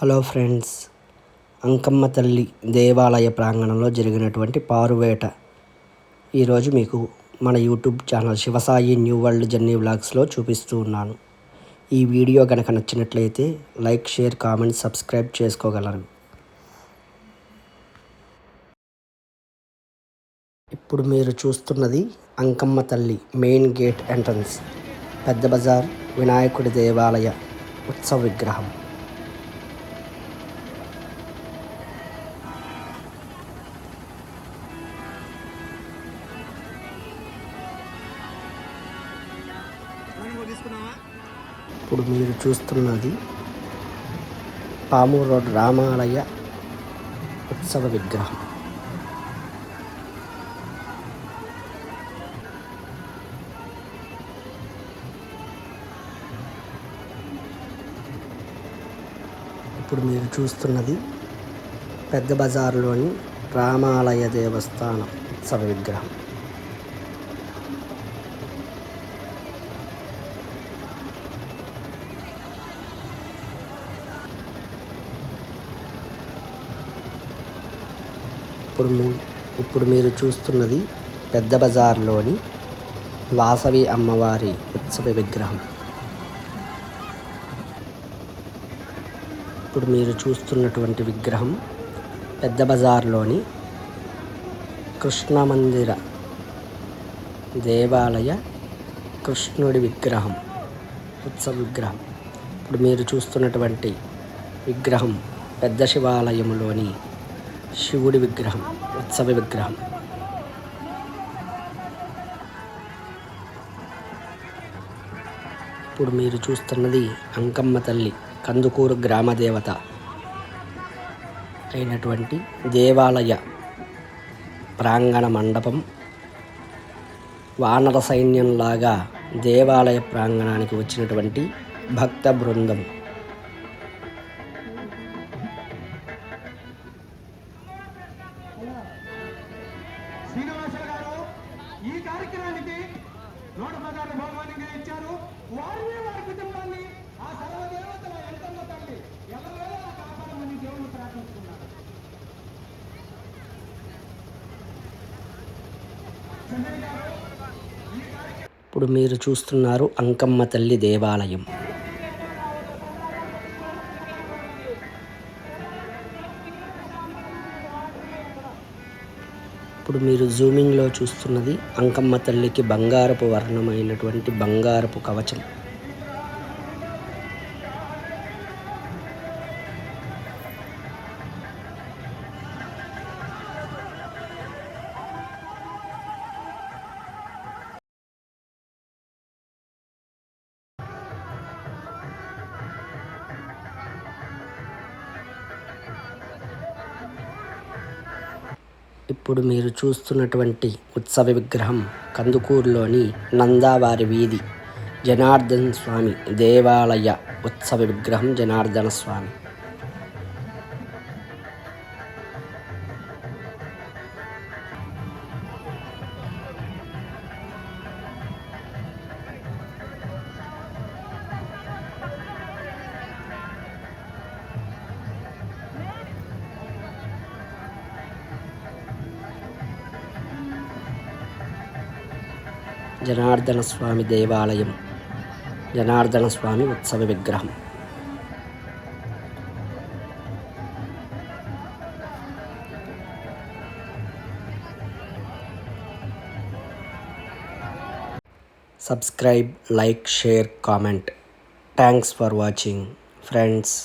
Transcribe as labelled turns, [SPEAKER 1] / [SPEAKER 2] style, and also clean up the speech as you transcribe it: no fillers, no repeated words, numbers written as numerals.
[SPEAKER 1] Hello friends, Ankamma తల్లి దేవాలయ ప్రాంగణంలో జరిగినటువంటి పారువేట ఈరోజు మీకు మన YouTube channel Shivasai new world journey వ్లాగ్స్లో చూపిస్తూ ఉన్నాను. ఈ వీడియో కనుక నచ్చినట్లయితే లైక్, షేర్, కామెంట్, సబ్స్క్రైబ్ చేసుకోగలరు. ఇప్పుడు మీరు చూస్తున్నది అంకమ్మ తల్లి మెయిన్ గేట్ ఎంట్రన్స్, పెద్ద బజార్ వినాయకుడి దేవాలయ ఉత్సవ విగ్రహం. ఇప్పుడు మీరు చూస్తున్నది పామూరు రోడ్ రామాలయ ఉత్సవ విగ్రహం. ఇప్పుడు మీరు చూస్తున్నది పెద్ద బజార్లోని రామాలయ దేవస్థానం ఉత్సవ విగ్రహం. ఇప్పుడు మీరు చూస్తున్నది పెద్ద బజార్లోని వాసవి అమ్మవారి ఉత్సవ విగ్రహం. ఇప్పుడు మీరు చూస్తున్నటువంటి విగ్రహం పెద్ద బజార్లోని కృష్ణ మందిర దేవాలయ కృష్ణుడి విగ్రహం ఉత్సవ విగ్రహం. ఇప్పుడు మీరు చూస్తున్నటువంటి విగ్రహం పెద్ద శివాలయంలోని శివుడి విగ్రహం ఉత్సవ విగ్రహం. ఇప్పుడు మీరు చూస్తున్నది అంకమ్మ తల్లి కందుకూరు గ్రామ దేవత అయినటువంటి దేవాలయ ప్రాంగణ మండపం. వానర సైన్యంలాగా దేవాలయ ప్రాంగణానికి వచ్చినటువంటి భక్త బృందం.
[SPEAKER 2] శ్రీనివాసరావు గారు ఈ కార్యక్రమానికి 116 బహుమానంగా ఇచ్చారు. వారిని వారి కుటుంబాన్ని ఆ సర్వదేవతల ఎంతమ్మ తల్లి ఎల్లవేళ కాపాడమని దేవుని ప్రార్థిస్తున్నారు.
[SPEAKER 1] ఇప్పుడు మీరు చూస్తున్నారు అంకమ్మ తల్లి దేవాలయం. ఇప్పుడు మీరు జూమింగ్లో చూస్తున్నది అంకమ్మ తల్లికి బంగారపు వర్ణమైనటువంటి బంగారపు కవచం. ఇప్పుడు మీరు చూస్తున్నటువంటి ఉత్సవ విగ్రహం కందుకూరులోని నందావారి వీధి జనార్దన స్వామి దేవాలయ ఉత్సవ విగ్రహం. జనార్దన స్వామి జనార్దన స్వామి దేవాలయం జనార్దన స్వామి ఉత్సవ విగ్రహం. Subscribe, like, share, comment. Thanks for watching friends.